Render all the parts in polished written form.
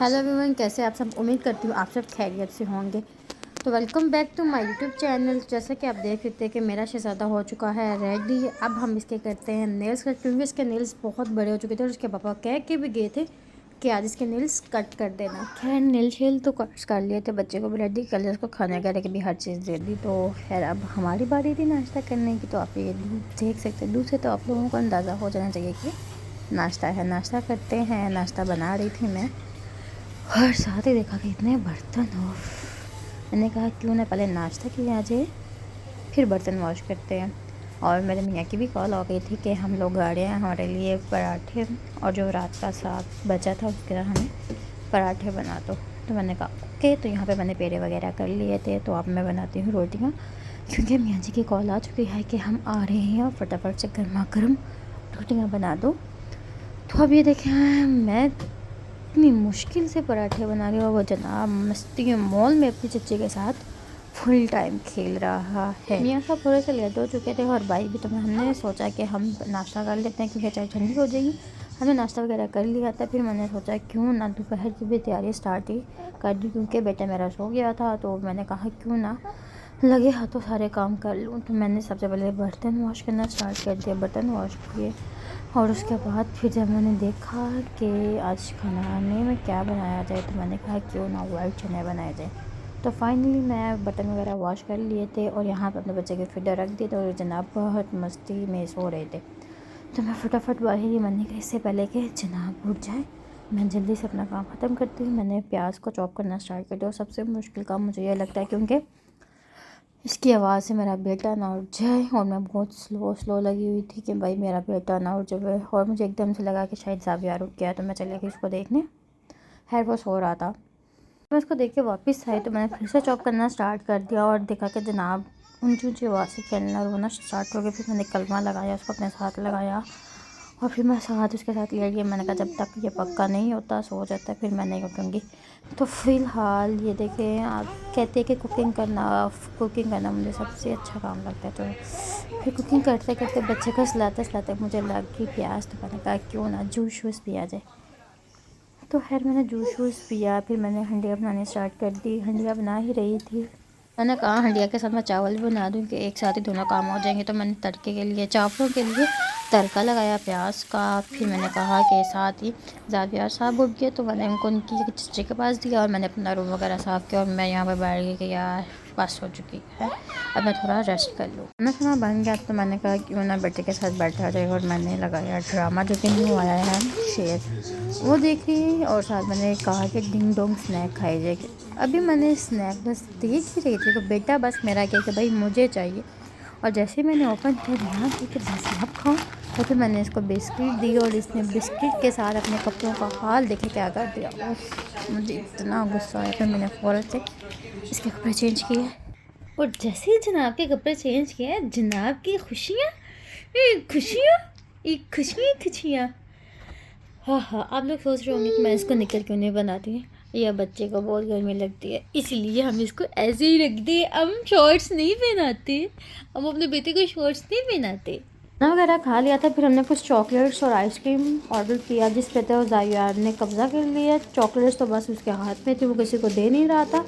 Hello everyone, कैसे आप सब। उम्मीद करती हूँ आप सब खैरियत से होंगे। तो welcome back to my YouTube channel. जैसा कि आप देख सकते हैं कि मेरा शहज़ादा हो चुका है रेडी। अब हम इसके करते हैं नेल्स कट, क्योंकि इसके नेल्स बहुत बड़े हो चुके थे और उसके पापा कह के भी गए थे कि आज इसके नेल्स कट कर देना। खैर नेल शेल तो कट कर लिए थे, बच्चे को भी रेडी कर लिया, उसको खाने वगैरह की भी हर चीज़ दे दी। तो खैर अब हमारी बारी थी नाश्ता करने की। तो आप ये देख सकते हैं दूर से, तो आप लोगों को अंदाज़ा हो जाना चाहिए कि नाश्ता है। नाश्ता करते हैं। नाश्ता बना रही थी मैं और साथ ही देखा कि इतने बर्तन हो। मैंने कहा क्यों ना पहले नाश्ता किया जाए फिर बर्तन वॉश करते हैं। और मेरे मियाँ की भी कॉल हो गई थी कि हम लोग आ रहे हैं, हमारे लिए पराठे और जो रात का साग बचा था उसके हमें पराठे बना दो। तो मैंने कहा ओके। तो यहाँ पे मैंने पेड़े वगैरह कर लिए थे। तो अब मैं बनाती हूँ रोटियाँ, क्योंकि मियाँ जी की कॉल आ चुकी है कि हम आ रहे हैं और फटाफट से गर्मा गर्म रोटियाँ बना दो। तो अब ये देखें मैं इतनी मुश्किल से पराठे बना रही हूँ और वो जनाब मस्ती मॉल में अपनी चच्ची के साथ फुल टाइम खेल रहा है। मियाँ साहब थोड़े से लेट हो चुके थे और भाई भी। तो हमने सोचा कि हम नाश्ता कर लेते हैं, क्योंकि चाय ठंडी हो जाएगी। हमने नाश्ता वगैरह कर लिया था। फिर मैंने सोचा क्यों ना दोपहर की भी तैयारी स्टार्ट ही कर दी, क्योंकि बेटा मेरा सो गया था। तो मैंने कहा क्यों ना लगे हाथों सारे काम कर लूँ। तो मैंने सबसे पहले बर्तन वॉश करना स्टार्ट कर दिया, बर्तन वॉश किए। और उसके बाद फिर जब मैंने देखा कि आज खाने में क्या बनाया जाए, तो मैंने कहा क्यों ना वाइट चने बनाए जाए। तो फाइनली मैं बर्तन वगैरह वॉश कर लिए थे और यहाँ पर अपने बच्चे के फीडर रख दिए थे और जनाब बहुत मस्ती में सो रहे थे। तो मैं फटाफट बाहर ही मैंने कहा इससे पहले कि जनाब उठ जाए मैं जल्दी से अपना काम ख़त्म करती हूँ। मैंने प्याज को चॉप करना स्टार्ट कर दिया और सबसे मुश्किल काम मुझे ये लगता है, क्योंकि इसकी आवाज़ से मेरा बेटा ना उठ जाए। और मैं बहुत स्लो लगी हुई थी कि भाई मेरा बेटा ना उठ जाए। और मुझे एकदम से लगा कि शायद ज़ावियार उठ गया, तो मैं चली गई उसको देखने। खैर वो सो रहा था। मैं उसको देख के वापस आई तो मैंने फिर से चॉप करना स्टार्ट कर दिया और देखा कि जनाब ऊँची ऊँची आवाज़ से खेलना रोना स्टार्ट हो गया। फिर मैंने कलमा लगाया, उसको अपने साथ लगाया और फिर मैं साथ उसके साथ लेट गई। मैंने कहा जब तक ये पक्का नहीं होता सो जाता है फिर मैं नहीं उठूँगी। तो फ़िलहाल ये देखें, आप कहते हैं कि कुकिंग करना मुझे सबसे अच्छा काम लगता है। तो फिर कुकिंग करते करते बच्चे को सुलाते मुझे लग गई प्यास। तो मैंने कहा क्यों ना जूस वूस पिया जाए। तो खैर मैंने जूस वूस पिया। फिर मैंने हंडिया बनानी स्टार्ट कर दी। हंडिया बना ही रही थी। मैंने कहा हंडिया के साथ मैं चावल भी बना दूँ कि एक साथ ही दोनों काम हो जाएंगे। तो मैंने तड़के के लिए चावलों के लिए तड़का लगाया प्याज का। फिर मैंने कहा कि साथ ही ज़ावियार साहब उठ गए तो मैंने उनकी चच्चे के पास दिया और मैंने अपना रूम वगैरह साफ़ किया। और मैं यहाँ पर बैठ गई कि यार बस हो चुकी है, अब मैं थोड़ा रेस्ट कर लूँ। मैं खाना बन गया तो मैंने कहा क्यों ना बेटे के साथ बैठा जाए। और मैंने लगाया ड्रामा जो कि न्यू आया है शेर, वो देखी। और साथ मैंने कहा कि डिंग डोंग स्नैक खाई जाएगी। अभी मैंने स्नैक बस देख ही रही थी तो बेटा बस मेरा क्या कि भाई मुझे चाहिए। और जैसे ही मैंने ओपन किया ध्यान कि बस आप खाऊँ, तो फिर मैंने इसको बिस्किट दी और इसने बिस्किट के साथ अपने कपड़ों का हाल देखे क्या कर दिया। मुझे इतना गुस्सा आया। फिर मैंने फ़ौरन से इसके कपड़े चेंज किए और जैसे ही जनाब के कपड़े चेंज किए जनाब की खुशियाँ खुशियाँ। हाँ हाँ, आप लोग सोच रहे होंगे कि मैं इसको निकल क्यों नहीं बनाती। या बच्चे को बहुत गर्मी लगती है इसलिए हम इसको ऐसे ही रख दिए। हम शॉर्ट्स नहीं पहनाते, हम अपने बेटे को शॉर्ट्स नहीं पहनाते। खाना वगैरह खा लिया था। फिर हमने कुछ चॉकलेट्स और आइसक्रीम ऑर्डर किया, जिस पे तो ज़ावियार ने कब्ज़ा कर लिया। चॉकलेट्स तो बस उसके हाथ में थी, वो किसी को दे नहीं रहा था।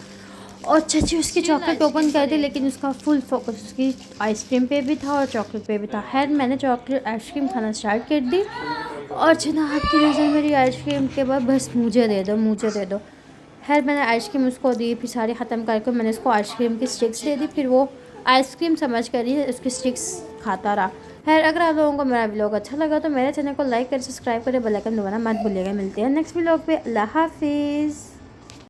और चाची उसकी चॉकलेट ओपन कर दी, लेकिन उसका फुल फोकस उसकी आइसक्रीम पे भी था और चॉकलेट पे भी था। खैर मैंने चॉकलेट आइसक्रीम खाना स्टार्ट कर दी और जनाब की नज़र मेरी आइसक्रीम के बाद बस मुझे दे दो। खैर मैंने आइसक्रीम उसको दी, फिर सारी ख़त्म करके मैंने उसको आइसक्रीम की स्टिक्स दे दी। फिर वो आइसक्रीम समझ कर ही उसकी स्टिक्स खाता रहा। खैर अगर आप लोगों को मेरा व्लॉग अच्छा लगा तो मेरे चैनल को लाइक करें, सब्सक्राइब करें, बेल आइकन दबाना मत भूलिएगा। मिलते हैं नेक्स्ट व्लॉग पे। अल्लाह हाफिज़।